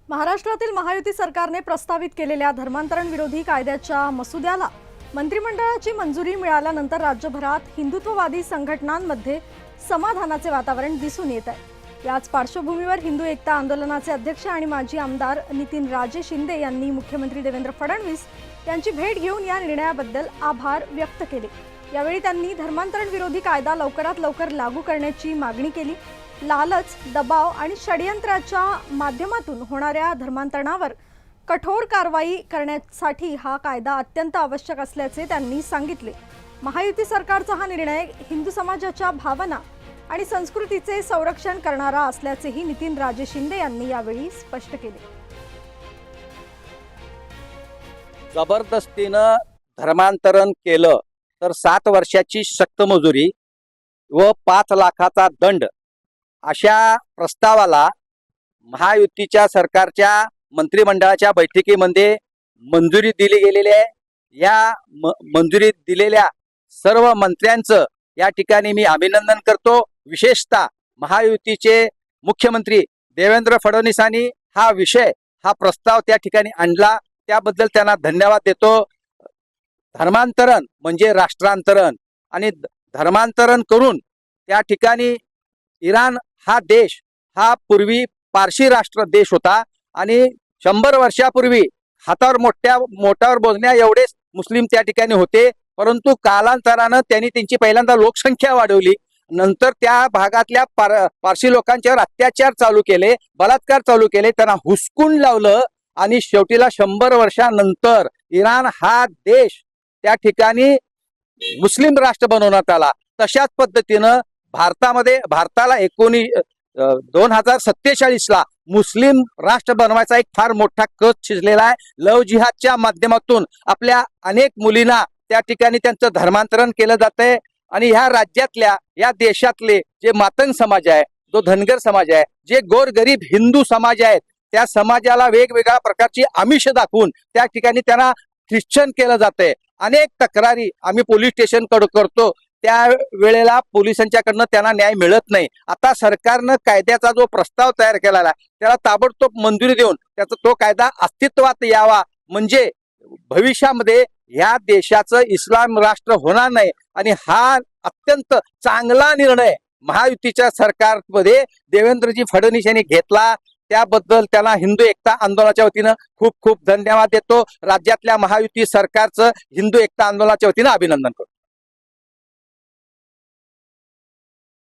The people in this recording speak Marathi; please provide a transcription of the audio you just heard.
महाराष्ट्रातील महायुती सरकारने प्रस्तावित केलेल्या धर्मांतरण विरोधी कायद्याच्या मसुद्याला मंत्रिमंडळाची मंजुरी मिळाल्यानंतर राज्यभरात हिंदुत्ववादी संघटनांमध्ये समाधानाचे वातावरण दिसून येत आहे। याच पार्श्वभूमीवर हिंदू एकता आंदोलनाचे अध्यक्ष आणि माजी आमदार नितीन राजे शिंदे यांनी मुख्यमंत्री देवेंद्र फडणवीस यांची भेट घेऊन या निर्णयाबद्दल आभार व्यक्त केले। यावेळी त्यांनी धर्मांतरण विरोधी कायदा लवकरात लवकर लागू करण्याची मागणी केली। लालच, दबाव आणि षडयंत्राच्या माध्यमातून होणाऱ्या धर्मांतरणावर कठोर कारवाई करण्यासाठी हा कायदा अत्यंत आवश्यक असल्याचे त्यांनी सांगितले। महायुती सरकारचा हा निर्णय हिंदू समाजाच्या भावना आणि संस्कृतीचे संरक्षण करणारा असल्याचेही नितीन राजे शिंदे यांनी यावेळी स्पष्ट केले। जबरदस्तीनं धर्मांतरण केलं तर 7 वर्षाची सक्तमजुरी व 5 लाखाचा दंड अशा प्रस्तावाला महायुतीच्या सरकारच्या मंत्रिमंडळाच्या बैठकीमध्ये मंजुरी दिली गेलेली आहे। या मंजुरी दिलेल्या सर्व मंत्र्यांचं या ठिकाणी मी अभिनंदन करतो। विशेषतः महायुतीचे मुख्यमंत्री देवेंद्र फडणवीसांनी हा प्रस्ताव त्या ठिकाणी आणला, त्याबद्दल त्यांना धन्यवाद देतो। धर्मांतरण म्हणजे राष्ट्रांतरण आणि धर्मांतरण करून त्या ठिकाणी इराण हा देश हा पूर्वी पारशी राष्ट्र देश होता आणि 100 वर्षापूर्वी हातावर मोठ्यावर बोलण्या एवढेच मुस्लिम त्या ठिकाणी होते। परंतु कालांतरानं त्यांनी त्यांची पहिल्यांदा लोकसंख्या वाढवली, नंतर त्या भागातल्या पारशी लोकांच्यावर अत्याचार चालू केले, बलात्कार चालू केले, त्यांना हुसकून लावलं आणि शेवटीला 100 वर्षानंतर इराण हा देश त्या ठिकाणी मुस्लिम राष्ट्र बनवण्यात आला। तशाच पद्धतीनं भारताला 2047 ला मुस्लिम राष्ट्र बनवायचा एक फार मोठा कस शिजलेला आहे। लव जिहादच्या माध्यमातून आपल्या अनेक मुलींना त्या ठिकाणी त्यांचं धर्मांतरण केलं जातंय आणि ह्या राज्यातल्या या देशातले जे मातंग समाज आहे, जो धनगर समाज आहे, जे गोरगरीब हिंदू समाज आहेत, त्या समाजाला वेगवेगळ्या प्रकारची आमिष दाखवून त्या ठिकाणी त्यांना ख्रिश्चन केलं जातंय। अनेक तक्रारी आम्ही पोलीस स्टेशन कडे करतो, त्या वेळेला पोलिसांच्याकडनं त्यांना न्याय मिळत नाही। आता सरकारनं कायद्याचा जो प्रस्ताव तयार केलेला आहे त्याला ताबडतोब मंजुरी देऊन त्याचा तो कायदा अस्तित्वात यावा, म्हणजे भविष्यामध्ये या देशाचं इस्लाम राष्ट्र होणार नाही। आणि हा अत्यंत चांगला निर्णय महायुतीच्या सरकारमध्ये देवेंद्रजी फडणवीस यांनी घेतला, त्याबद्दल त्यांना हिंदू एकता आंदोलनाच्या वतीनं खूप खूप धन्यवाद देतो। राज्यातल्या महायुती सरकारचं हिंदू एकता आंदोलनाच्या वतीनं अभिनंदन करतो।